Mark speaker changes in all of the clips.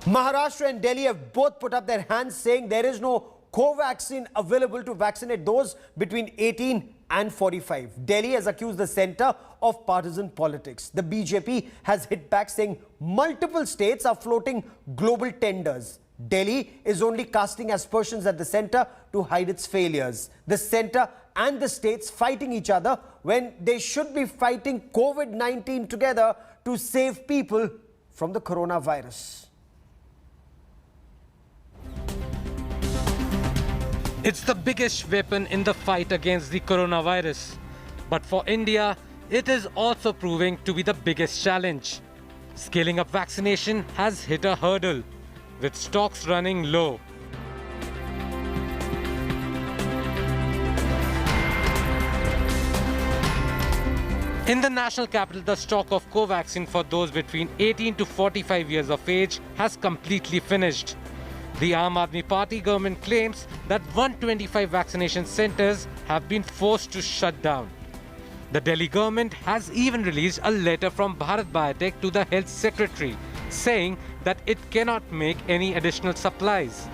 Speaker 1: Maharashtra and Delhi have both put up their hands saying there is no Covaxin available to vaccinate those between 18 and 45. Delhi has accused the centre of partisan politics. The BJP has hit back saying multiple states are floating global tenders. Delhi is only casting aspersions at the centre to hide its failures. The centre and the states fighting each other when they should be fighting COVID-19 together to save people from the coronavirus.
Speaker 2: It's the biggest weapon in the fight against the coronavirus. But for India, it is also proving to be the biggest challenge. Scaling up vaccination has hit a hurdle, with stocks running low. In the national capital, the stock of Covaxin for those between 18 to 45 years of age has completely finished. The Aam Aadmi Party government claims that 125 vaccination centres have been forced to shut down. The Delhi government has even released a letter from Bharat Biotech to the Health Secretary, saying that it cannot make any additional supplies.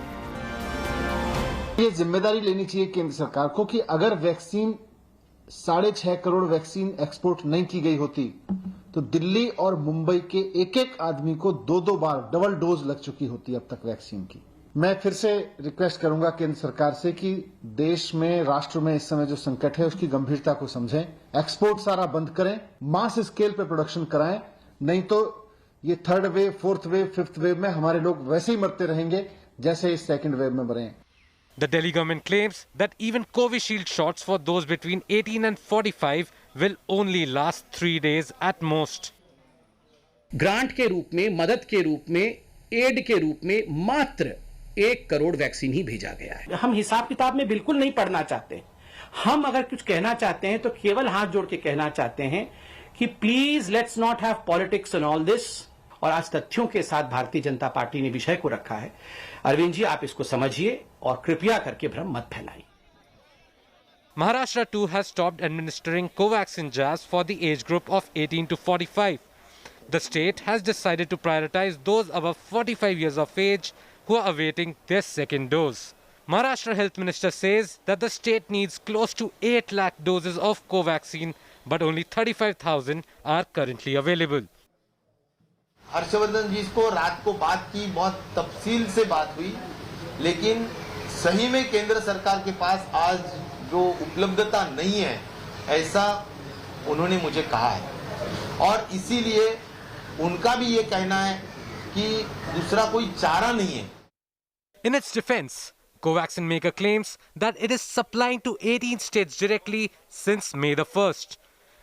Speaker 3: ये जिम्मेदारी लेनी चाहिए केंद्र सरकार को कि अगर vaccine 6.5 crore vaccine export नहीं की गई होती तो दिल्ली और मुंबई के एक-एक आदमी को 2-2 बार डबल डोज लग चुकी होती अब तक वैक्सीन की। मैं फिर से रिक्वेस्ट करूंगा केंद्र सरकार से कि देश में, राष्ट्र में इस समय जो संकट है उसकी गंभीरता को समझें, एक्सपोर्ट सारा बंद करें, मास स्केल पे प्रोडक्शन कराएं, नहीं तो ये third wave, fourth wave, fifth wave में हमारे लोग वैसे ही मरते रहेंगे जैसे इस सेकंड वेव में मरे हैं।
Speaker 2: The Delhi government claims that even Covishield shots for those between 18 and 45 will only last 3 days at most.
Speaker 4: Grant के रूप में, मदद के रूप में, एड के रूप में मात्र 1 करोड़ वैक्सीन ही भेजा गया है। हम हिसाब किताब में बिल्कुल नहीं पढ़ना चाहते। हम अगर कुछ कहना चाहते हैं तो केवल हाथ जोड़ के कहना चाहते हैं कि please let's not have politics in all this. और आज तथ्यों के साथ भारतीय जनता पार्टी ने विषय को रखा है। अरविंद जी, आप इसको समझिए और कृपया करके भ्रम मत फैलाइए।
Speaker 2: Maharashtra too has stopped administering Covaxin jabs for the age group of 18 to 45. The state has decided to prioritize those above 45 years of age who are awaiting their second dose. Maharashtra Health Minister says that the state needs close to 8 lakh doses of Covaxin, but only 35,000 are currently available.
Speaker 5: Harshvardhan जी को रात को बात की, बहुत तफसील से बात हुई, लेकिन सही में केंद्र सरकार के पास आज जो उपलब्धता नहीं है ऐसा उन्होंने मुझे कहा है और इसीलिए उनका भी ये कहना है कि दूसरा कोई चारा नहीं है।
Speaker 2: In its defense, Covaxin maker claims that it is supplying to 18 states directly since May the 1st.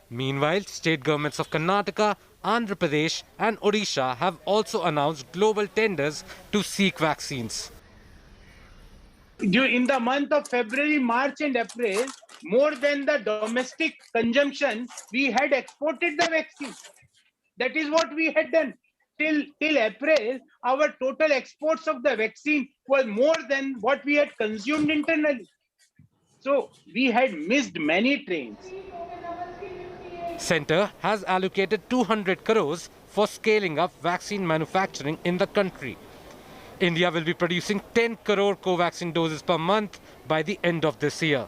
Speaker 2: Meanwhile, state governments of Karnataka, Andhra Pradesh and Odisha have also announced global tenders to seek vaccines.
Speaker 6: In the month of February, March and April, more than the domestic consumption, we had exported the vaccine. That is what we had done. Till April, our total exports of the vaccine was more than what we had consumed internally. So we had missed many trains.
Speaker 2: Centre has allocated 200 crores for scaling up vaccine manufacturing in the country. India will be producing 10 crore Covaxin doses per month by the end of this year.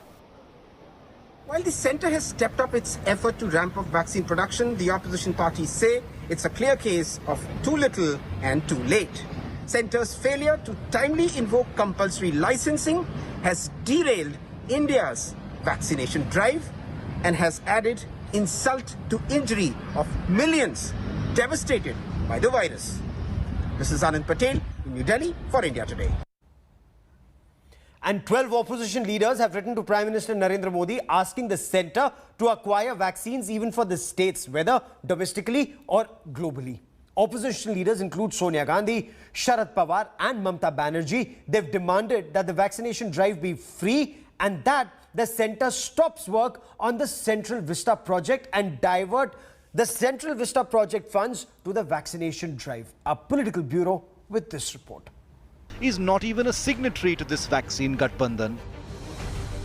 Speaker 7: While the centre has stepped up its effort to ramp up vaccine production, the opposition parties say it's a clear case of too little and too late. Centre's failure to timely invoke compulsory licensing has derailed India's vaccination drive and has added insult to injury of millions devastated by the virus. This is Anand Patel in New Delhi for India Today.
Speaker 1: And 12 opposition leaders have written to Prime Minister Narendra Modi asking the centre to acquire vaccines even for the states, whether domestically or globally. Opposition leaders include Sonia Gandhi, Sharad Pawar and Mamata Banerjee. They've demanded that the vaccination drive be free and that the centre stops work on the Central Vista project and divert the Central Vista project funds to the vaccination drive. Our political bureau with this report.
Speaker 8: Is not even a signatory to this vaccine Gathbandhan.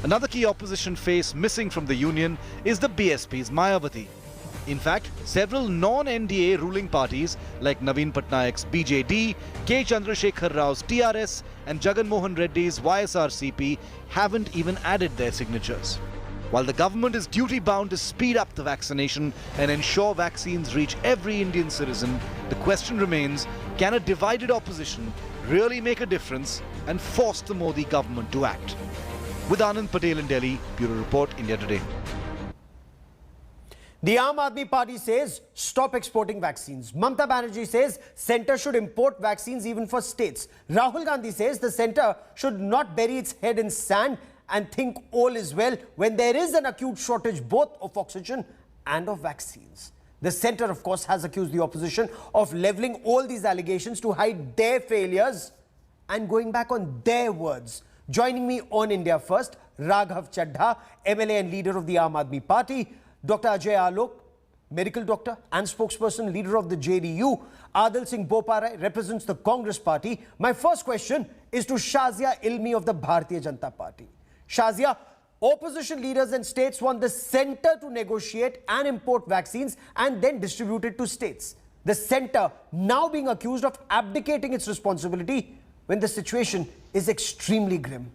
Speaker 8: Another key opposition face missing from the union is the BSP's Mayawati. In fact, several non-NDA ruling parties like Naveen Patnaik's BJD, K. Chandrasekhar Rao's TRS and Jagan Mohan Reddy's YSRCP haven't even added their signatures. While the government is duty-bound to speed up the vaccination and ensure vaccines reach every Indian citizen, the question remains, can a divided opposition really make a difference and force the Modi government to act? With Anand Patel in Delhi, Bureau Report, India Today.
Speaker 1: The Aam Aadmi Party says stop exporting vaccines. Mamata Banerjee says centre should import vaccines even for states. Rahul Gandhi says the centre should not bury its head in sand and think all is well when there is an acute shortage both of oxygen and of vaccines. The centre, of course, has accused the opposition of levelling all these allegations to hide their failures and going back on their words. Joining me on India First, Raghav Chadha, MLA and leader of the Aam Aadmi Party, Dr. Ajay Alok, medical doctor and spokesperson, leader of the JDU. Adil Singh Boparai represents the Congress Party. My first question is to Shazia Ilmi of the Bharatiya Janata Party. Shazia, opposition leaders and states want the centre to negotiate and import vaccines and then distribute it to states. The centre now being accused of abdicating its responsibility when the situation is extremely grim.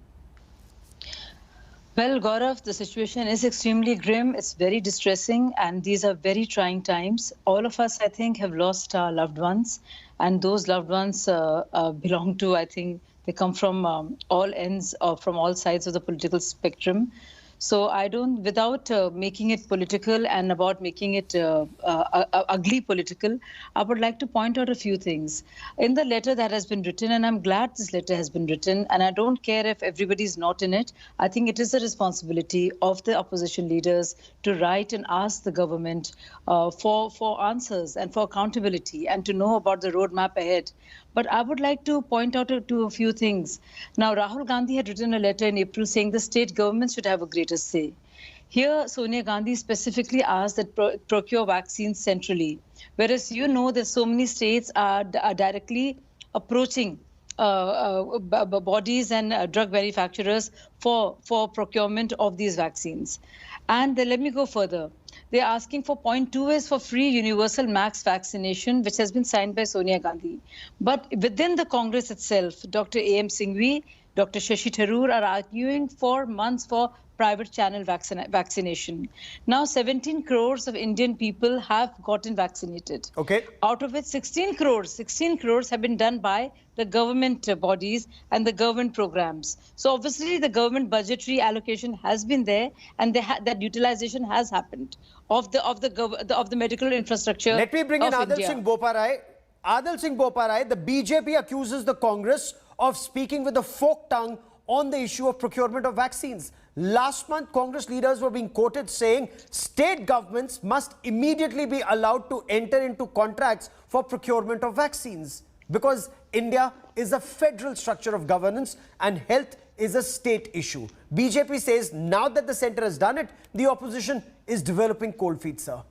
Speaker 9: Well, Gaurav, the situation is extremely grim. It's very distressing, and these are very trying times. All of us, I think, have lost our loved ones, and those loved ones belong to, I think, they come from all ends or from all sides of the political spectrum. So I don't, without making it political and about making it ugly political, I would like to point out a few things. In the letter that has been written, and I'm glad this letter has been written, and I don't care if everybody's not in it, I think it is the responsibility of the opposition leaders to write and ask the government for answers and for accountability and to know about the roadmap ahead. But I would like to point out to a few things. Now, Rahul Gandhi had written a letter in April saying the state governments should have a greater say. Here, Sonia Gandhi specifically asked that procure vaccines centrally, whereas you know that so many states are directly approaching bodies and drug manufacturers for procurement of these vaccines. And let me go further. They're asking for point 2 is for free universal max vaccination, which has been signed by Sonia Gandhi. But within the Congress itself, Dr. A.M. Singhvi, Dr. Shashi Tharoor are arguing for months for private channel vaccination. Now, 17 crores of Indian people have gotten vaccinated.
Speaker 1: Okay.
Speaker 9: Out of it, 16 crores have been done by the government bodies and the government programs. So obviously, the government budgetary allocation has been there, and that utilization has happened of the medical infrastructure.
Speaker 1: Let me bring in Adil
Speaker 9: India.
Speaker 1: Singh Boparai. Adil Singh Boparai, the BJP accuses the Congress of speaking with a forked tongue on the issue of procurement of vaccines. Last month, Congress leaders were being quoted saying state governments must immediately be allowed to enter into contracts for procurement of vaccines because India is a federal structure of governance and health is a state issue. BJP says now that the centre has done it, the opposition is developing cold feet, sir.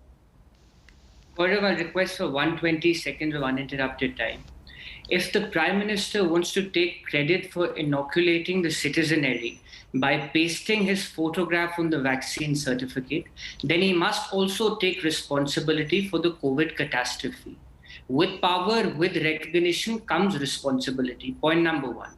Speaker 10: Gaurav, I'll request for 120 seconds of uninterrupted time. If the Prime Minister wants to take credit for inoculating the citizenry by pasting his photograph on the vaccine certificate, then he must also take responsibility for the COVID catastrophe. With power, with recognition comes responsibility. Point number 1.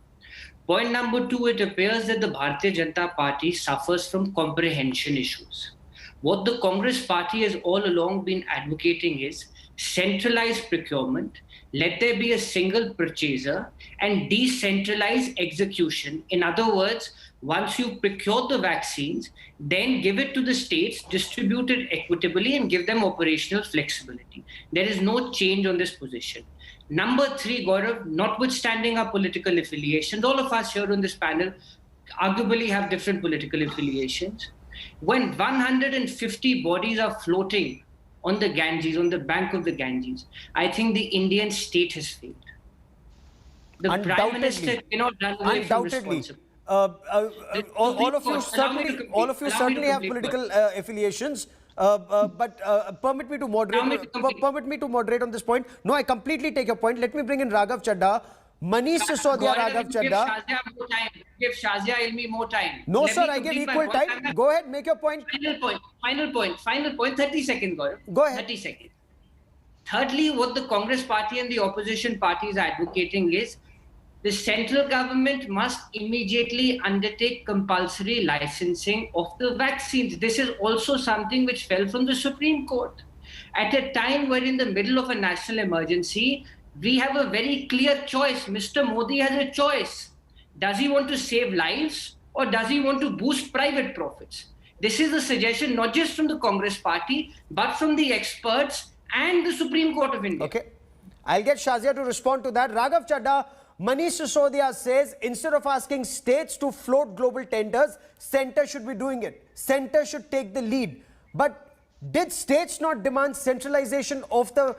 Speaker 10: Point number 2, it appears that the Bharatiya Janata Party suffers from comprehension issues. What the Congress Party has all along been advocating is centralized procurement, let there be a single purchaser, and decentralized execution. In other words, once you procure the vaccines, then give it to the states, distribute it equitably, and give them operational flexibility. There is no change on this position. Number 3, Gaurav, notwithstanding our political affiliations, all of us here on this panel arguably have different political affiliations. When 150 bodies are floating on the Ganges, on the bank of the Ganges, I think the Indian state has failed. The Prime Minister cannot run away from responsibility.
Speaker 1: All of you certainly have political affiliations, but permit me to moderate. Permit me to moderate on this point. No, I completely take your point. Let me bring in Raghav Chadha. Manish Sisodia, Raghav Chadha.
Speaker 10: Give Shazia Ilmi more time.
Speaker 1: No,
Speaker 10: Let
Speaker 1: sir,
Speaker 10: me
Speaker 1: I give
Speaker 10: complete my
Speaker 1: equal
Speaker 10: point.
Speaker 1: time. Go ahead, make your point.
Speaker 10: Final point. 30 seconds, Gaurav.
Speaker 1: Go ahead.
Speaker 10: 30 seconds. Thirdly, what the Congress party and the opposition parties are advocating is the central government must immediately undertake compulsory licensing of the vaccines. This is also something which fell from the Supreme Court. At a time where in the middle of a national emergency, we have a very clear choice. Mr. Modi has a choice. Does he want to save lives or does he want to boost private profits? This is a suggestion not just from the Congress party, but from the experts and the Supreme Court of India.
Speaker 1: Okay. I'll get Shazia to respond to that. Raghav Chadha, Manish Sisodia says instead of asking states to float global tenders, center should be doing it. Center should take the lead. But did states not demand decentralization of the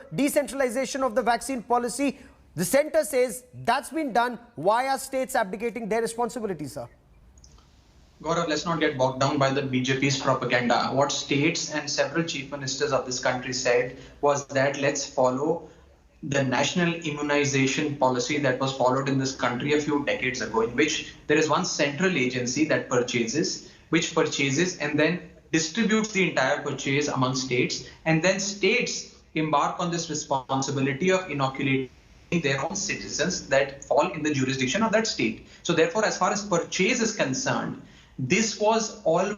Speaker 1: vaccine policy? The center says that's been done. Why are states abdicating their responsibilities, sir?
Speaker 11: Gaurav, let's not get bogged down by the BJP's propaganda. What states and several chief ministers of this country said was that let's follow the national immunization policy that was followed in this country a few decades ago, in which there is one central agency that purchases and then distributes the entire purchase among states, and then states embark on this responsibility of inoculating their own citizens that fall in the jurisdiction of that state. So therefore, as far as purchase is concerned, this was always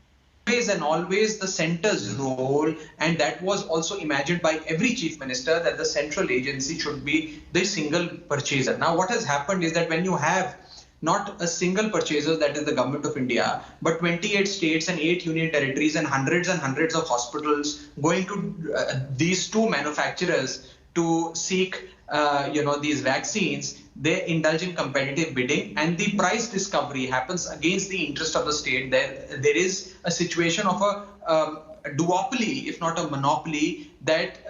Speaker 11: the center's role, and that was also imagined by every chief minister that the central agency should be the single purchaser. Now, what has happened is that when you have not a single purchaser, that is the government of India, but 28 states and 8 union territories and hundreds of hospitals going to these two manufacturers to seek these vaccines, they indulge in competitive bidding and the price discovery happens against the interest of the state. There is a situation of a duopoly, if not a monopoly, that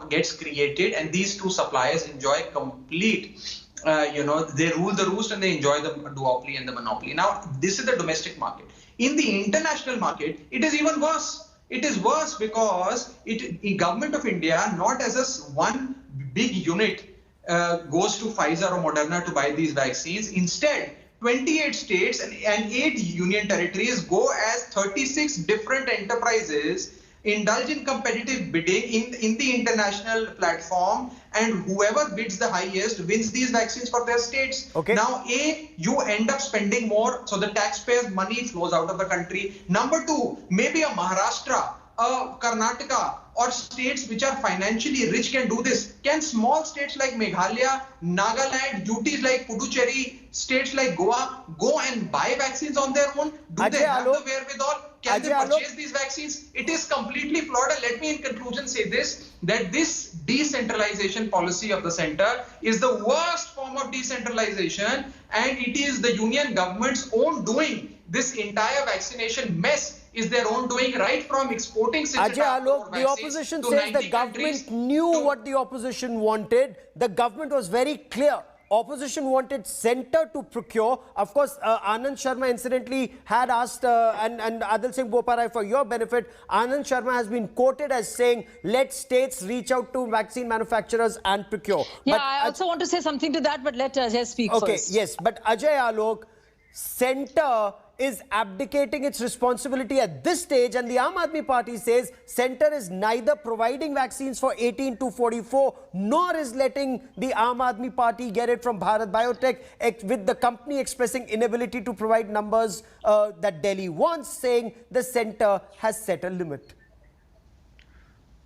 Speaker 11: gets created, and these two suppliers enjoy complete they rule the roost and they enjoy the duopoly and the monopoly. Now, this is the domestic market. In the international market, it is even worse. It is worse because the government of India, not as a one big unit, goes to Pfizer or Moderna to buy these vaccines. Instead, 28 states and 8 union territories go as 36 different enterprises, indulge in competitive bidding in the international platform, and whoever bids the highest wins these vaccines for their states.
Speaker 1: Okay.
Speaker 11: Now, you end up spending more, so the taxpayers' money flows out of the country. Number 2, maybe a Maharashtra, a Karnataka, or states which are financially rich can do this. Can small states like Meghalaya, Nagaland, UTs like Puducherry, states like Goa go and buy vaccines on their own? Do they have the wherewithal? Can they purchase these vaccines? It is completely flawed. And let me in conclusion say this, that this decentralization policy of the center is the worst form of decentralization, and it is the union government's own doing. This entire vaccination mess is their own doing, right from exporting
Speaker 1: Ajay Alok, the opposition says the government knew what the opposition wanted. The government was very clear. Opposition wanted center to procure. Of course, Anand Sharma incidentally had asked, and Adil Singh Boparai, for your benefit, Anand Sharma has been quoted as saying, let states reach out to vaccine manufacturers and procure.
Speaker 9: Yeah,
Speaker 1: but,
Speaker 9: I also want to say something to that, but let Ajay speak first.
Speaker 1: Okay, yes, but Ajay Alok, center is abdicating its responsibility at this stage, and the Aam Aadmi Party says center is neither providing vaccines for 18 to 44 nor is letting the Aam Aadmi Party get it from Bharat Biotech, with the company expressing inability to provide numbers that Delhi wants, saying the center has set a limit.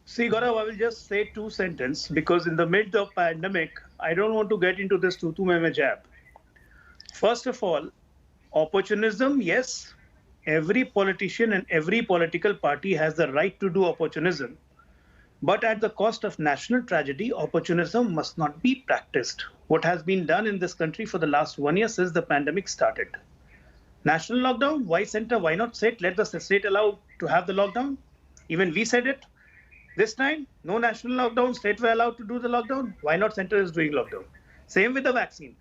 Speaker 12: See, Gaurav, I will just say 2 sentences because in the midst of pandemic, I don't want to get into this tu mein jab. First of all, opportunism, yes, every politician and every political party has the right to do opportunism. But at the cost of national tragedy, opportunism must not be practiced. What has been done in this country for the last 1 year since the pandemic started. National lockdown, why center, why not state? Let the state allow to have the lockdown. Even we said it. This time, no national lockdown, state were allowed to do the lockdown. Why not center is doing lockdown? Same with the vaccine.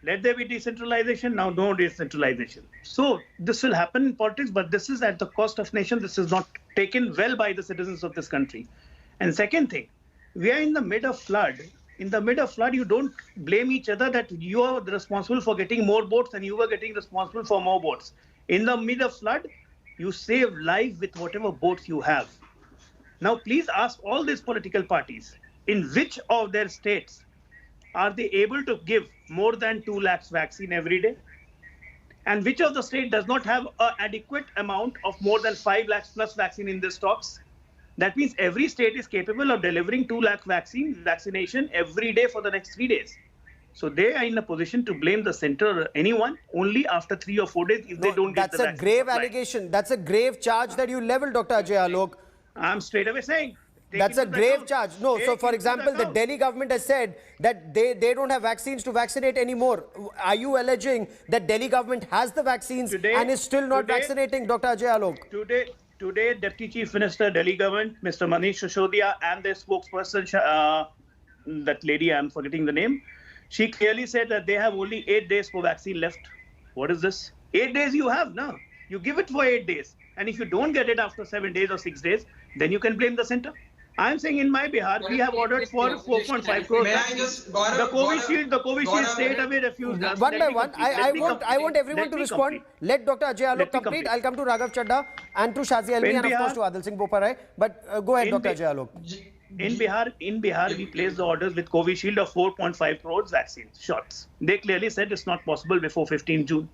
Speaker 12: Let there be decentralization, now no decentralization. So this will happen in politics, but this is at the cost of nation. This is not taken well by the citizens of this country. And second thing, we are in the mid of flood in the mid of flood, you don't blame each other that you are responsible for getting more boats and you were getting responsible for more boats. In the mid of flood, you save lives with whatever boats you have. Now, please ask all these political parties, in which of their states are they able to give more than 2 lakhs vaccine every day? And which of the state does not have an adequate amount of more than 5 lakhs plus vaccine in their stocks? That means every state is capable of delivering 2 lakh vaccination every day for the next 3 days. So they are in a position to blame the center or anyone only after 3 or 4 days if they don't get the vaccine.
Speaker 1: That's a grave
Speaker 12: supplied.
Speaker 1: allegation. That's a grave charge that you level, Dr. Ajay Alok.
Speaker 12: I'm straight away saying.
Speaker 1: That's a grave charge. No, so for example, the Delhi government has said that they don't have vaccines to vaccinate anymore. Are you alleging that Delhi government has the vaccines and is still not vaccinating, Dr. Ajay Alok?
Speaker 12: Today, Deputy Chief Minister, Delhi government, Mr. Manish Sisodia, and their spokesperson, that lady, I'm forgetting the name, she clearly said that they have only 8 days for vaccine left. What is this? 8 days you have now. You give it for 8 days. And if you don't get it after 7 days or 6 days, then you can blame the center. I'm saying in my Bihar, we have ordered for 4.5 crores. The Covishield stayed away, refused us.
Speaker 1: One by one, I want everyone to respond. Let Dr. Ajay Alok complete. I'll come to Raghav Chadha and to Shazi Almi and of course to Adil Singh Boparai. But go ahead, Dr. Ajay Alok.
Speaker 12: In Bihar, we placed the orders with Covishield of 4.5 crores vaccine shots. They clearly said it's not possible before 15 June.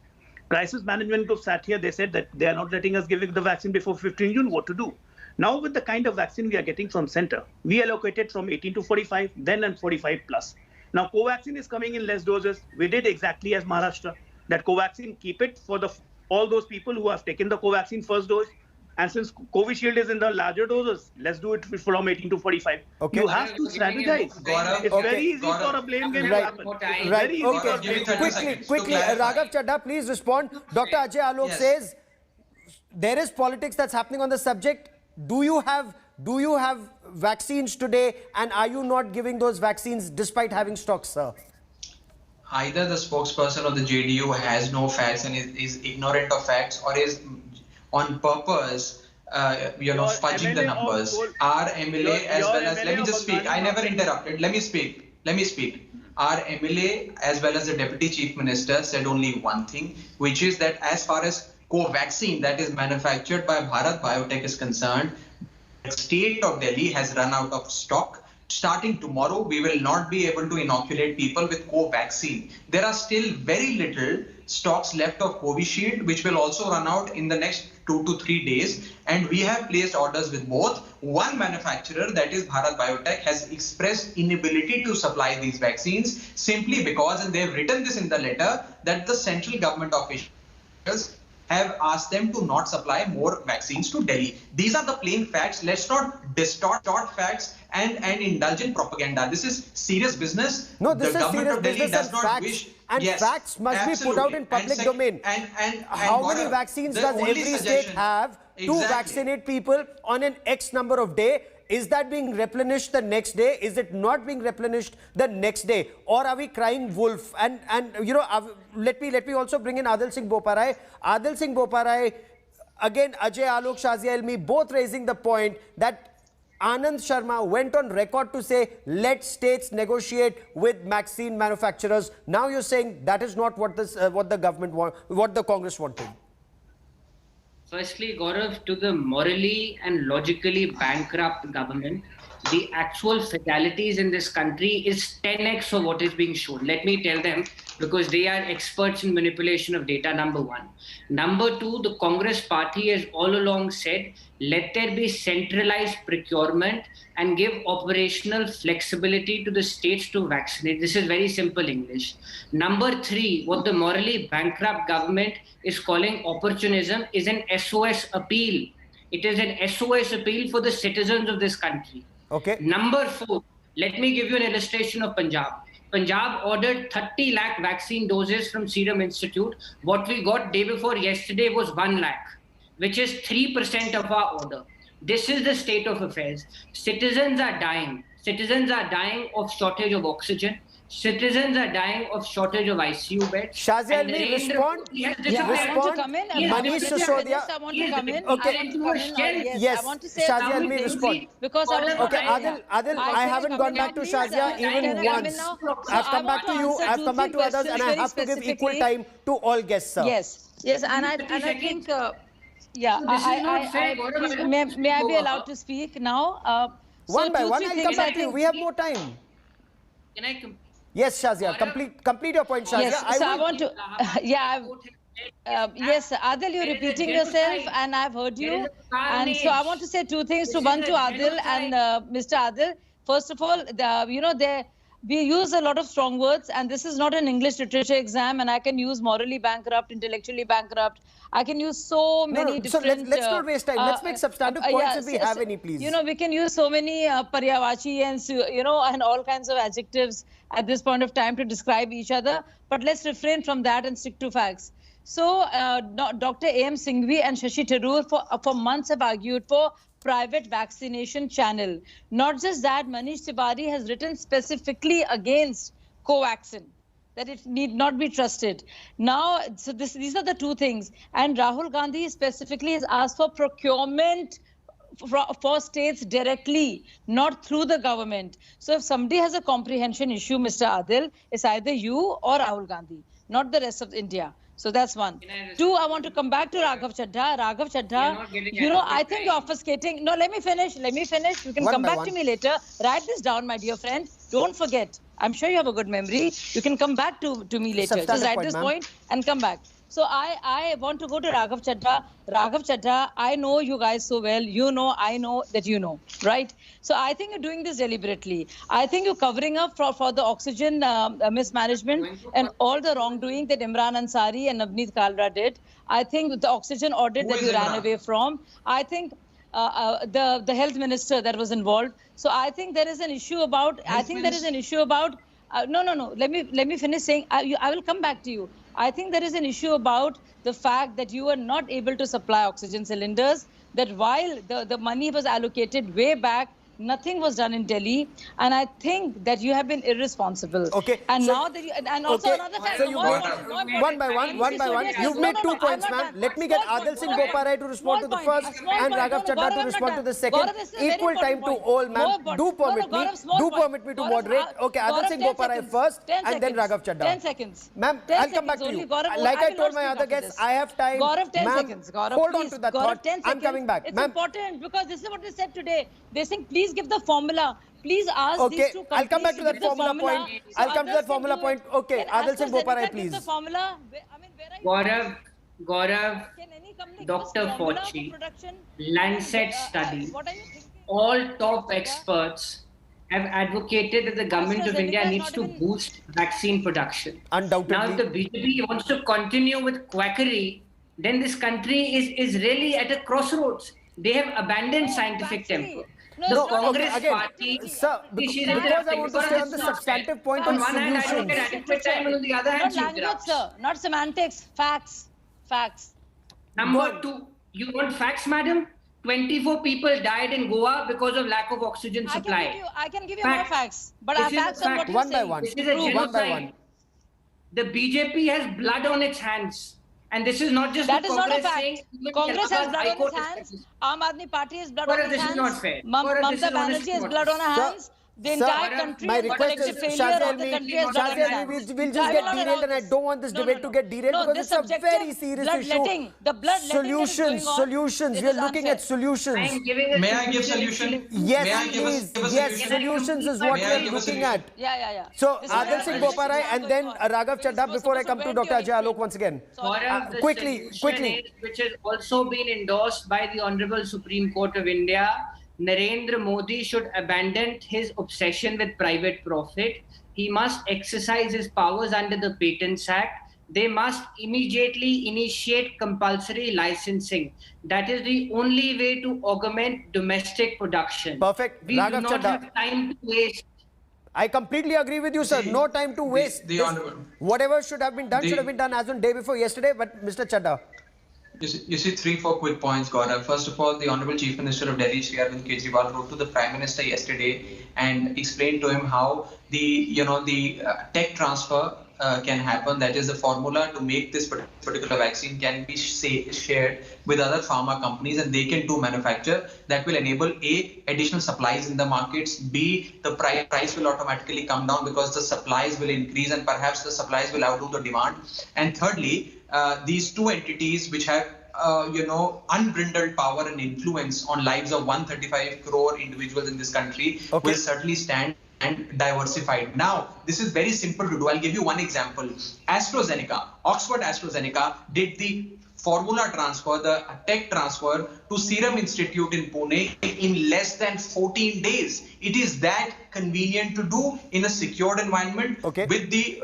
Speaker 12: Crisis management group sat here. They said that they are not letting us give the vaccine before 15 June. What to do? Now, with the kind of vaccine we are getting from center, we allocated from 18 to 45, then and 45 plus. Now, Covaxin is coming in less doses. We did exactly as Maharashtra. That Covaxin, keep it for all those people who have taken the Covaxin first dose. And since Covishield is in the larger doses, let's do it from 18 to 45. Okay. You have to strategize. It's very easy for a blame game to happen.
Speaker 1: Right. Okay. Quickly, Raghav Chadha, please respond. Dr. Ajay Alok says there is politics that's happening on the subject. Do you have vaccines today, and are you not giving those vaccines despite having stocks, sir?
Speaker 11: Either the spokesperson of the JDU has no facts and is ignorant of facts, or is on purpose, fudging the numbers. Our MLA as well as, let me just speak. I never interrupted. Let me speak. Our MLA as well as the Deputy Chief Minister said only one thing, which is that as far as Covaxin that is manufactured by Bharat Biotech is concerned, the state of Delhi has run out of stock. Starting tomorrow, we will not be able to inoculate people with Covaxin. There are still very little stocks left of Covishield, which will also run out in the next 2 to 3 days. And we have placed orders with both. One manufacturer, that is Bharat Biotech, has expressed inability to supply these vaccines simply because, and they have written this in the letter, that the central government officials have asked them to not supply more vaccines to Delhi. These are the plain facts. Let's not distort facts and indulge in propaganda. This is serious business.
Speaker 1: No, this is serious business and facts. And facts must be put out in public domain. And how many vaccines does every state have to vaccinate people on an X number of days? Is that being replenished the next day? Is it not being replenished the next day? Or are we crying wolf? And let me also bring in Adil Singh Boparai. Adil Singh Boparai, again, Ajay Alok, Shazi Almi, both raising the point that Anand Sharma went on record to say, let states negotiate with vaccine manufacturers. Now you're saying that is not what the government what the Congress wanted.
Speaker 10: Firstly, Gaurav, to the morally and logically bankrupt government, the actual fatalities in this country is 10x of what is being shown. Let me tell them, because they are experts in manipulation of data, number one. Number two, the Congress party has all along said, let there be centralized procurement and give operational flexibility to the states to vaccinate. This is very simple English. Number three, what the morally bankrupt government is calling opportunism is an SOS appeal. It is an SOS appeal for the citizens of this country.
Speaker 1: Okay.
Speaker 10: Number four, let me give you an illustration of Punjab. Punjab ordered 30 lakh vaccine doses from Serum Institute. What we got day before yesterday was 1 lakh, which is 3% of our order. This is the state of affairs. Citizens are dying. citizens are dying of shortage of oxygen. Citizens are dying of shortage of ICU beds.
Speaker 1: Shazia,
Speaker 10: And
Speaker 1: may
Speaker 10: Narendra
Speaker 1: respond?
Speaker 10: Modi has
Speaker 9: Yeah, I want to
Speaker 1: Respond.
Speaker 9: come in.
Speaker 1: Manish Sisodia.
Speaker 9: I want to come in.
Speaker 1: Okay.
Speaker 9: I want to come in.
Speaker 1: Yes,
Speaker 9: I want to say
Speaker 1: Shazia,
Speaker 9: something
Speaker 1: may respond.
Speaker 9: because I was
Speaker 1: Okay, Adil, I haven't gone back to Shazia even once. I've come back to you, I've come back to others, and I have to give equal time to all guests, sir.
Speaker 9: Yes, and I think, yeah,
Speaker 10: So this is not fair, Gaurav.
Speaker 9: may I be allowed to speak now?
Speaker 1: One by one, I'll come back to you.
Speaker 9: think-
Speaker 1: We have more time.
Speaker 10: Can I
Speaker 1: Yes, Shazia, complete your point, Shazia.
Speaker 9: Yes, so I want to, yes, Adil, you're repeating yourself, and I've heard you. And so I want to say two things to Adil and Mr. Adil. First of all, we use a lot of strong words, and this is not an English literature exam, and I can use morally bankrupt, intellectually bankrupt. I can use so many different...
Speaker 1: So let's not waste time. Let's make substantive points if we have any, please.
Speaker 9: We can use so many paryavachi and, and all kinds of adjectives at this point of time to describe each other. But let's refrain from that and stick to facts. So Dr. A.M. Singhvi and Shashi Tharoor for months have argued for private vaccination channel. Not just that, Manish Tiwari has written specifically against Covaxin, that it need not be trusted. Now, so these are the two things. And Rahul Gandhi specifically has asked for procurement for states directly, not through the government. So if somebody has a comprehension issue, Mr. Adil, it's either you or Rahul Gandhi, not the rest of India. So that's one. Two, I want to come back to Raghav Chaddha. Raghav Chaddha, I think you're obfuscating. No, let me finish. You can come back to me later. Write this down, my dear friend. Don't forget. I'm sure you have a good memory. You can come back to me later. Just write this point and come back. So I want to go to Raghav Chaddha. Raghav Chaddha, I know you guys so well. I know that you know, right? So I think you're doing this deliberately. I think you're covering up for the oxygen mismanagement and all the wrongdoing that Imran Ansari and Navneet Kalra did. I think the oxygen audit that you ran away from. I think the health minister that was involved. So I think there is an issue about. No. Let me finish saying. I will come back to you. I think there is an issue about the fact that you were not able to supply oxygen cylinders, that while the money was allocated way back, nothing was done in Delhi, and I think that you have been irresponsible.
Speaker 1: Okay.
Speaker 9: And
Speaker 1: so,
Speaker 9: now that you, and also another fact.
Speaker 1: So one by one. You've made 2 points, ma'am. Let me get Adil Singh Boparai to respond to the first and Raghav Chaddha to respond to the second. Equal time to all, ma'am. Do permit me to moderate. Okay, Adil Singh Boparai first and then Raghav Chaddha.
Speaker 9: 10 seconds.
Speaker 1: Ma'am, I'll come back to you. Like I told my other guests, I have time.
Speaker 9: Gaurav, 10 seconds. Gaurav,
Speaker 1: hold on to that thought. I'm coming back.
Speaker 9: It's important because this is what they said today. They think, please give the formula. Please ask these two companies.
Speaker 1: I'll come back to that formula point. I'll come to that formula point. Okay, Adil Singh Boparai, please.
Speaker 9: The formula. Where
Speaker 10: Gaurav, Dr. Fauci, Lancet study, all top experts have advocated that the government of India needs to boost vaccine production.
Speaker 1: Undoubtedly.
Speaker 10: Now, if the BJP wants to continue with quackery, then this country is really at a crossroads. They have abandoned scientific temper. The Congress party,
Speaker 1: sir, because I want to stay on the substantive point on
Speaker 10: one hand, I don't get
Speaker 1: solutions.
Speaker 10: adequate time, and on the other hand,
Speaker 9: not language, sir. Not semantics. Facts.
Speaker 10: Number 2, you want facts, madam? 24 people died in Goa because of lack of oxygen supply.
Speaker 9: I can give you more facts. But I have facts on what you're
Speaker 1: One by
Speaker 9: saying.
Speaker 1: one.
Speaker 10: This is a genocide. The BJP has blood on its hands. And this is not just
Speaker 9: That
Speaker 10: the
Speaker 9: is not a
Speaker 10: Congress
Speaker 9: fact.
Speaker 10: saying, even
Speaker 9: Congress has
Speaker 10: Allahabad
Speaker 9: blood
Speaker 10: High
Speaker 9: on
Speaker 10: Court
Speaker 9: its
Speaker 10: has
Speaker 9: hands.
Speaker 10: said this.
Speaker 9: Aam Aadmi Party has blood
Speaker 10: Gaurav,
Speaker 9: on its
Speaker 10: this
Speaker 9: hands.
Speaker 10: is not fair.
Speaker 9: Mamata
Speaker 10: Gaurav, this is
Speaker 9: Banerjee
Speaker 10: honestly
Speaker 9: has
Speaker 10: not
Speaker 9: blood
Speaker 10: fair.
Speaker 9: on her hands. The
Speaker 1: Sir,
Speaker 9: entire country
Speaker 1: my
Speaker 9: is
Speaker 1: request
Speaker 9: collective
Speaker 1: is,
Speaker 9: failure of the country has blood on its hands.
Speaker 1: we'll just get derailed, and I don't want this debate to get derailed because it's a very serious issue.
Speaker 9: The bloodletting
Speaker 1: Solutions. We are looking at solutions.
Speaker 11: May I give solution?
Speaker 1: Yes, please. Yes, solutions is what we are looking at.
Speaker 9: Yeah.
Speaker 1: So, Adil Singh Boparai and then Raghav Chaddha before I come to Dr. Ajay Alok once again.
Speaker 10: Gaurav, the
Speaker 1: Quickly.
Speaker 10: solution is, which has also been endorsed by the Honorable Supreme Court of India, Narendra Modi should abandon his obsession with private profit. He must exercise his powers under the Patents Act. They must immediately initiate compulsory licensing. That is the only way to augment domestic production.
Speaker 1: Perfect.
Speaker 10: We
Speaker 1: Raghav
Speaker 10: do not
Speaker 1: Chaddha.
Speaker 10: have time to waste.
Speaker 1: I completely agree with you, sir. No time to waste.
Speaker 11: The Honorable.
Speaker 1: Whatever should have been done should have been done as on day before yesterday. But Mr. Chaddha.
Speaker 11: You see 3-4 quick points, Gaurav. First of all, the Honorable Chief Minister of Delhi, Shri Arvind Kejriwal, wrote to the Prime Minister yesterday and explained to him how the tech transfer can happen. That is, the formula to make this particular vaccine can be shared with other pharma companies, and they can do manufacture. That will enable A, additional supplies in the markets. B, the price will automatically come down because the supplies will increase, and perhaps the supplies will outdo the demand. And thirdly, these two entities which have unbridled power and influence on lives of 135 crore individuals in this country will certainly stand and diversified. Now, this is very simple to do. I'll give you one example. Oxford AstraZeneca did the formula transfer, the tech transfer to Serum Institute in Pune in less than 14 days. It is that convenient to do in a secured environment with the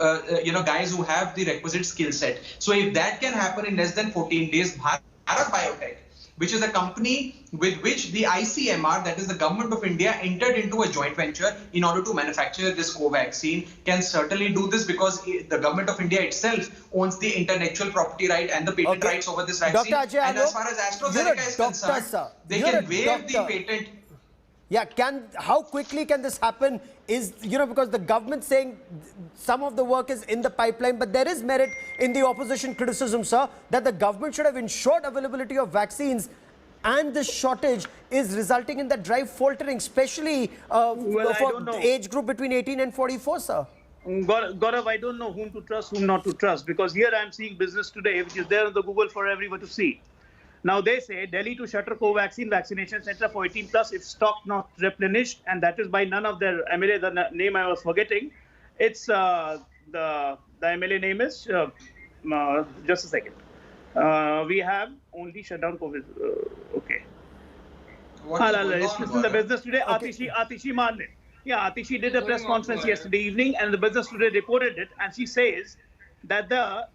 Speaker 11: guys who have the requisite skill set. So if that can happen in less than 14 days, Bharat Biotech, which is a company with which the ICMR, that is the government of India, entered into a joint venture in order to manufacture this Covaxin, can certainly do this because the government of India itself owns the intellectual property right and the patent rights over this vaccine.
Speaker 1: Dr. Ajay,
Speaker 11: and as far as AstraZeneca is concerned, they can waive the patent.
Speaker 1: Yeah, how quickly can this happen? Is, because the government saying some of the work is in the pipeline, but there is merit in the opposition criticism, sir, that the government should have ensured availability of vaccines, and this shortage is resulting in the drive faltering, especially for the age group between 18 and 44, sir.
Speaker 12: Gaurav, I don't know whom to trust, whom not to trust, because here I'm seeing Business Today, which is there on the Google for everyone to see. Now they say Delhi to shutter Covaxin vaccination center for 18 plus if stock not replenished, and that is by none of their MLA. The name I was forgetting. It's the MLA name is just a second. We have only shut down COVID. Okay. It's in the Business Today. Atishi Marne. Yeah, Atishi did a press conference yesterday evening, and the Business Today reported it, and she says that the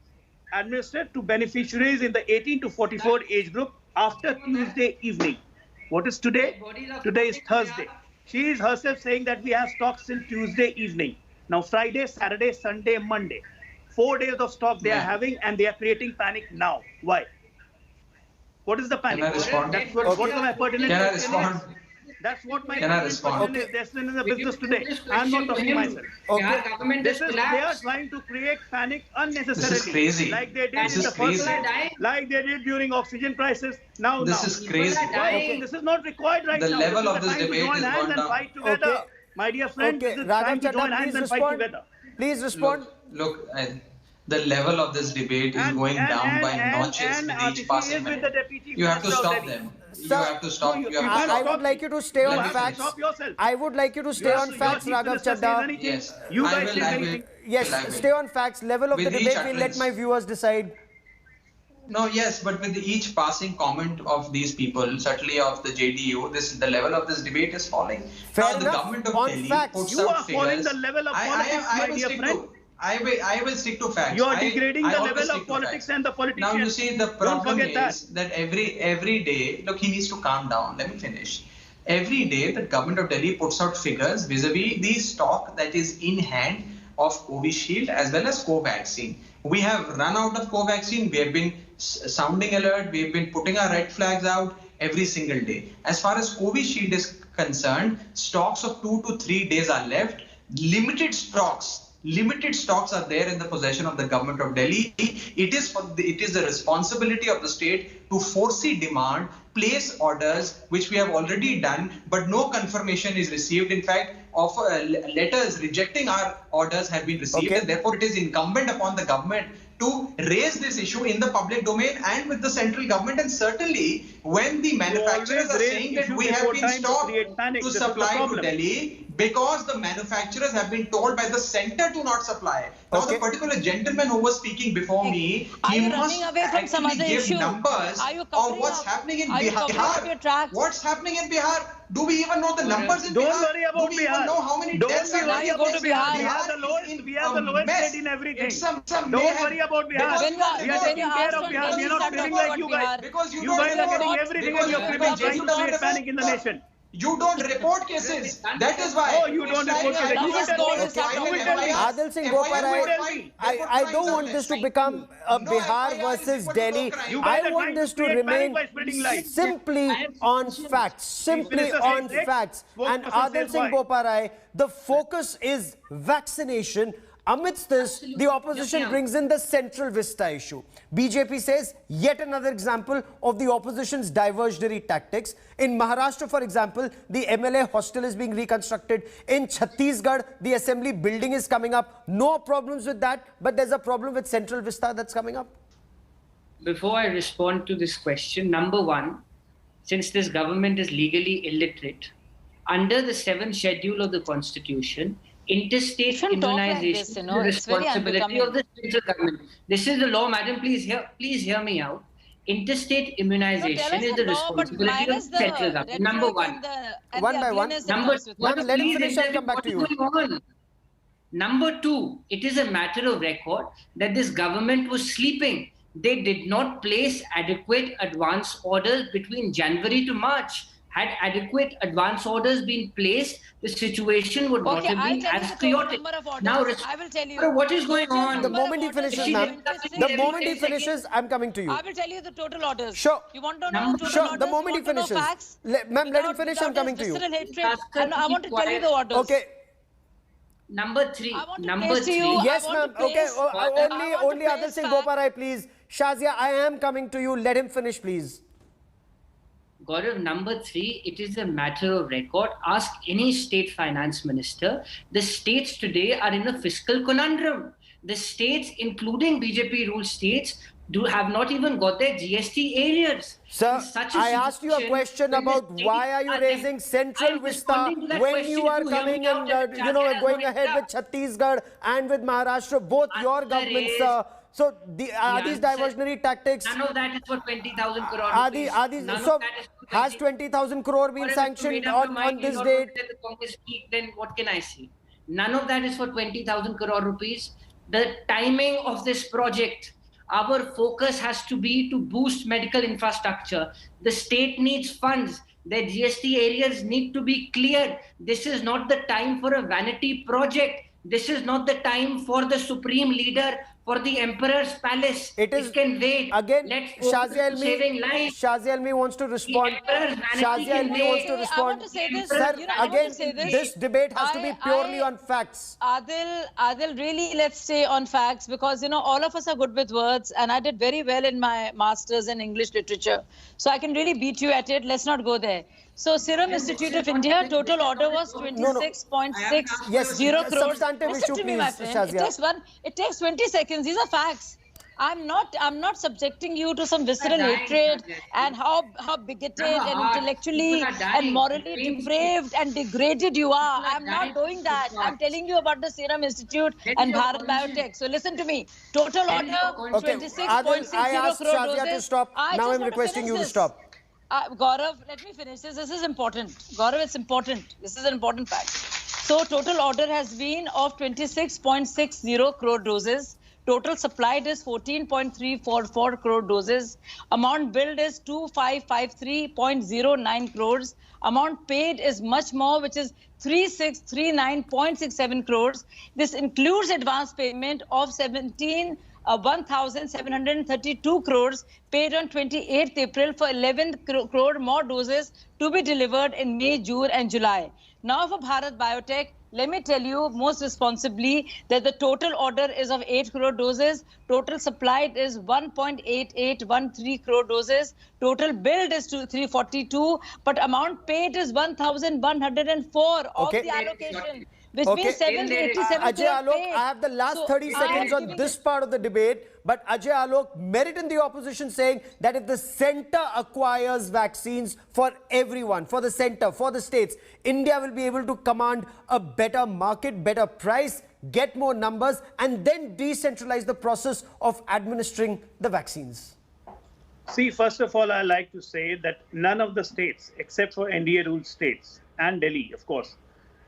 Speaker 12: administered to beneficiaries in the 18 to 44 age group after Tuesday evening. What is today? Today is Thursday. She is herself saying that we have stock till Tuesday evening. Now Friday, Saturday, Sunday, Monday. 4 days of stock they are having, and they are creating panic now. Why? What is the panic?
Speaker 11: Can I respond?
Speaker 12: That's what my pertinent
Speaker 11: Can I respond?
Speaker 12: That's what my
Speaker 11: Can I respond?
Speaker 12: That's in the Business Today. I'm not talking myself. They are trying to create panic unnecessarily.
Speaker 11: This is crazy.
Speaker 12: Like they did in the first time, like they did during oxygen crisis. Now,
Speaker 11: this is crazy.
Speaker 12: This is not required right now.
Speaker 11: The level of this debate is
Speaker 12: gone down. Fight together. My dear friend, this is time to join hands and fight together.
Speaker 1: Please respond.
Speaker 11: Look, the level of this debate is going down by notches with each passing minute. You have to stop them. You have to stop.
Speaker 1: I would like you to stay on facts. I would like you to stay on facts, Raghav Chadha.
Speaker 11: Yes,
Speaker 1: Yes, stay on facts. Level of the debate, we'll let my viewers decide.
Speaker 11: No, yes, but with each passing comment of these people, certainly of the JDU, the level of this debate is falling.
Speaker 1: Fair
Speaker 11: now, the government of Delhi puts
Speaker 12: you
Speaker 11: out
Speaker 12: are
Speaker 11: figures.
Speaker 12: falling the level of politics, my dear friend.
Speaker 11: I will stick to facts.
Speaker 12: You are degrading the level of politics and the politicians.
Speaker 11: Now you see the problem is that every day, look, he needs to calm down. Let me finish. Every day the government of Delhi puts out figures vis-a-vis the stock that is in hand of Covishield as well as Covaxin. We have run out of Covaxin. We have been sounding alert. We have been putting our red flags out every single day. As far as Covishield is concerned, stocks of 2 to 3 days are left. Limited stocks are there in the possession of the government of Delhi. It is the responsibility of the state to foresee demand, place orders, which we have already done, but no confirmation is received. In fact, letters rejecting our orders have been received, and therefore it is incumbent upon the government to raise this issue in the public domain and with the central government. And certainly when the manufacturers are saying that we have been stopped to supply to Delhi because the manufacturers have been told by the center to not supply. Now the particular gentleman who was speaking before me, he must actually give numbers of what's happening in Bihar. What's happening in Bihar? Do we even know the numbers in Bihar?
Speaker 12: Don't worry about
Speaker 11: Do we
Speaker 12: Bihar.
Speaker 11: even know how many deaths are
Speaker 12: worry about Bihar. We have the lowest state in everything. Don't worry about Bihar. We are taking care of Bihar. We are not feeling like you guys.
Speaker 11: Because you
Speaker 12: guys
Speaker 11: don't
Speaker 12: are
Speaker 11: know
Speaker 12: getting everything and you're trying to create panic in the nation.
Speaker 11: You don't report cases. That is why.
Speaker 12: Oh, you don't report cases. You will tell me.
Speaker 1: Adil Singh Boparai, I don't want this to become a Bihar versus Delhi. I want this to remain simply on facts. Simply on facts. And Adil Singh Boparai, the focus is vaccination. Amidst this, the opposition brings in the Central Vista issue. BJP says yet another example of the opposition's diversionary tactics. In Maharashtra, for example, the MLA hostel is being reconstructed. In Chhattisgarh, the assembly building is coming up. No problems with that, but there's a problem with Central Vista that's coming up.
Speaker 10: Before I respond to this question, number one, since this government is legally illiterate, under the 7th schedule of the Constitution, interstate immunization is the responsibility of the central government. This is the law, madam. Please hear me out. Interstate immunization is the responsibility of the central government. Number one.
Speaker 1: One by one.
Speaker 10: Number two.
Speaker 1: Let him finish and come back to you.
Speaker 10: Number two, it is a matter of record that this government was sleeping. They did not place adequate advance orders between January to March. Had adequate advance orders been placed, the situation would not have been as chaotic. Now,
Speaker 13: I will tell you
Speaker 10: what is going on.
Speaker 1: The moment he finishes, ma'am. The moment he finishes, I'm coming to you.
Speaker 13: I will tell you the total orders.
Speaker 1: Sure.
Speaker 13: You want to know total
Speaker 1: sure.
Speaker 13: orders?
Speaker 1: The moment he finishes. Ma'am, let him finish. I'm coming to you.
Speaker 13: And I want to tell you the orders.
Speaker 1: Okay.
Speaker 10: Number three.
Speaker 1: Yes, ma'am. Okay. Only Adil Singh Boparai, please. Shazia, I am coming to you. Let him finish, please.
Speaker 10: Gaurav, number three, it is a matter of record. Ask any state finance minister. The states today are in a fiscal conundrum. The states, including BJP-ruled states, have not even got their GST areas.
Speaker 1: Sir, I asked you a question about why are you raising Central Vista when you are coming and going ahead with Chhattisgarh and with Maharashtra, both your governments. So are these diversionary tactics?
Speaker 10: None of that is for 20,000 crore.
Speaker 1: So has 20,000 crore been sanctioned on this date?
Speaker 10: Then what can I say? None of that is for 20,000 crore rupees. The timing of this project, our focus has to be to boost medical infrastructure. The state needs funds. Their GST areas need to be cleared. This is not the time for a vanity project. This is not the time for the supreme leader, for the emperor's palace. It can wait.
Speaker 1: Again,
Speaker 10: Shazia
Speaker 1: Elmi wants to respond. Shazia Elmi wants to respond.
Speaker 13: I want to say this.
Speaker 1: Sir, again, this debate has to be purely on facts.
Speaker 13: Adil, really, let's stay on facts because, all of us are good with words and I did very well in my master's in English literature. So I can really beat you at it. Let's not go there. So Serum Institute of India, total order was 26.60 crores.
Speaker 1: Substantive issue,
Speaker 13: to me, my friend. It takes 20 seconds. These are facts. I'm not subjecting you to some visceral hatred and how bigoted and intellectually and morally depraved and degraded you are. I'm not doing that. I'm telling you about the Serum Institute and Bharat Biotech. So listen to me. Total order 26.60 crores.
Speaker 1: I asked Shazia to stop. Now I'm requesting you to stop.
Speaker 13: Gaurav, let me finish this. This is important. Gaurav, it's important. This is an important fact. So total order has been of 26.60 crore doses. Total supplied is 14.344 crore doses. Amount billed is 2553.09 crores. Amount paid is much more, which is 3639.67 crores. This includes advance payment of 1,732 crores paid on 28th April for 11 crore more doses to be delivered in May, June and July. Now for Bharat Biotech, let me tell you most responsibly that the total order is of 8 crore doses. Total supplied is 1.8813 crore doses. Total billed is 342, but amount paid is 1,104 of the allocation. Which means 787
Speaker 1: Ajay Alok, I have the last 30 seconds on this part of the debate. But Ajay Alok, merit in the opposition saying that if the centre acquires vaccines for everyone, for the centre, for the states, India will be able to command a better market, better price, get more numbers, and then decentralize the process of administering the vaccines.
Speaker 12: See, first of all, I like to say that none of the states, except for NDA-ruled states and Delhi, of course,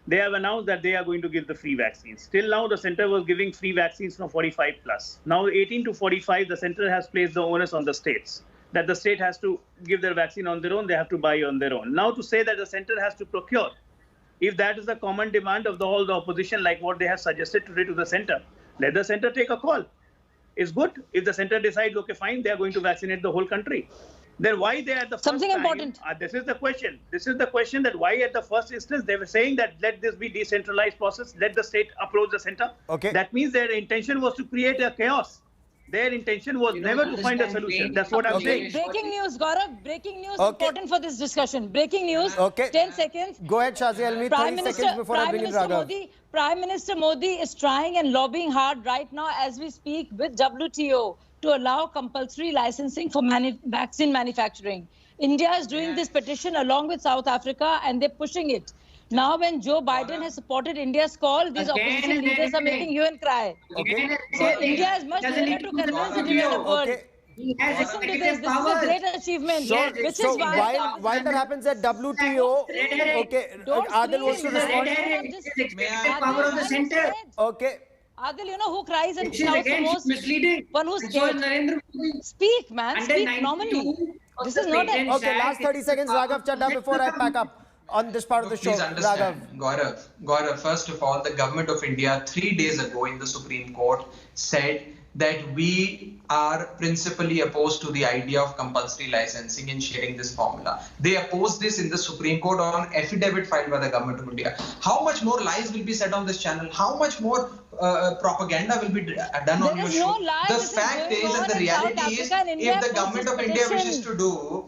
Speaker 12: they have announced that they are going to give the free vaccines. Till now, the center was giving free vaccines from 45 plus. Now, 18 to 45, the center has placed the onus on the states. that the state has to give their vaccine on their own, they have to buy on their own. Now to say that the center has to procure, if that is the common demand of all the opposition, like what they have suggested today to the center, let the center take a call. It's good. If the center decides, okay, fine, they are going to vaccinate the whole country. Then why they at the first
Speaker 13: Something
Speaker 12: time,
Speaker 13: important.
Speaker 12: This is the question. This is the question, that why at the first instance they were saying that let this be decentralized process, let the state approach the center.
Speaker 1: Okay.
Speaker 12: That means their intention was to create a chaos. Their intention was never to find a solution. That's what I'm saying.
Speaker 13: Breaking news, Gaurav. Breaking news
Speaker 1: Okay.
Speaker 13: important for this discussion. Breaking news.
Speaker 1: Okay.
Speaker 13: 10 seconds.
Speaker 1: Go ahead, Shazia Almi. 30 seconds before I bring in Raghav.
Speaker 13: Prime Minister Modi is trying and lobbying hard right now as we speak with WTO to allow compulsory licensing for vaccine manufacturing. India is doing this petition along with South Africa, and they're pushing it. Now, when Joe Biden has supported India's call, these opposition leaders are making you and cry.
Speaker 1: Okay.
Speaker 13: So India is much better to convince the developed world.
Speaker 1: Okay.
Speaker 13: Listen to this. This is a great achievement. Which
Speaker 1: So
Speaker 13: is why
Speaker 1: while that happens at WTO, okay, Adil wants to respond.
Speaker 10: Power of the center.
Speaker 1: Okay.
Speaker 13: Adil, you know who cries and
Speaker 10: Which is
Speaker 13: shouts the
Speaker 10: again
Speaker 13: most?
Speaker 10: misleading.
Speaker 13: One who's
Speaker 10: So
Speaker 13: scared.
Speaker 10: Narendra Modi
Speaker 13: Speak, man.
Speaker 10: under
Speaker 13: Speak
Speaker 10: 92
Speaker 13: normally.
Speaker 10: of
Speaker 13: This
Speaker 10: the
Speaker 13: is not
Speaker 10: patent
Speaker 13: a...
Speaker 1: Okay, last 30 seconds, Raghav Chadha, before I pack up on this part of the show.
Speaker 11: Please understand, Gaurav, first of all, the government of India 3 days ago in the Supreme Court said that we are principally opposed to the idea of compulsory licensing and sharing this formula. They opposed this in the Supreme Court on affidavit filed by the government of India. How much more lies will be said on this channel? How much more propaganda will be done on your show? The fact is, and the reality is, if the government of India wishes to do,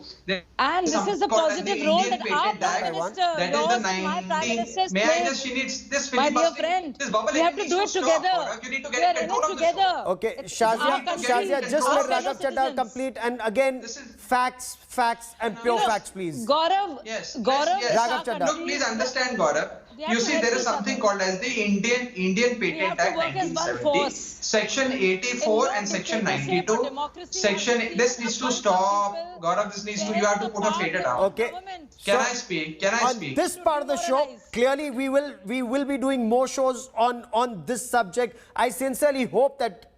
Speaker 13: and this is a positive role that our Prime Minister,
Speaker 11: that is the 19. May I just finish this filibustering? This bubble
Speaker 13: we have to do it together.
Speaker 11: You need to
Speaker 13: We are
Speaker 11: get
Speaker 13: in
Speaker 11: control
Speaker 13: it
Speaker 11: of the show.
Speaker 13: together.
Speaker 1: Okay,
Speaker 13: It's our
Speaker 1: Shazia,
Speaker 13: country.
Speaker 1: just
Speaker 13: Our
Speaker 1: let
Speaker 13: fellow
Speaker 1: Raghav Chadha
Speaker 13: citizens.
Speaker 1: complete, and again, facts, and pure facts, please.
Speaker 13: Gaurav,
Speaker 11: Yes.
Speaker 13: Gaurav,
Speaker 11: yes.
Speaker 13: is our
Speaker 1: Raghav Chadha.
Speaker 11: Look,
Speaker 13: country.
Speaker 11: please understand, Gaurav.
Speaker 13: We have
Speaker 11: You
Speaker 13: to
Speaker 11: see,
Speaker 13: help
Speaker 11: there is
Speaker 13: each
Speaker 11: something
Speaker 13: other.
Speaker 11: called as the Indian
Speaker 13: We have
Speaker 11: Patent
Speaker 13: to
Speaker 11: Act
Speaker 13: work as one
Speaker 11: 1970,
Speaker 13: force.
Speaker 11: Section 84 and Section 92. Section. This needs to stop, Gaurav. This needs to. You have to put a fader down.
Speaker 1: Okay.
Speaker 11: Can
Speaker 1: So,
Speaker 11: I speak? Can I
Speaker 1: on
Speaker 11: speak?
Speaker 1: this part of the show, clearly we will be doing more shows on this subject. I sincerely hope that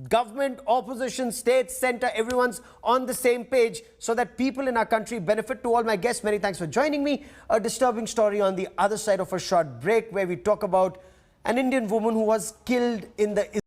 Speaker 1: government, opposition, state, center, everyone's on the same page so that people in our country benefit. To all my guests, many thanks for joining me. A disturbing story on the other side of a short break where we talk about an Indian woman who was killed in the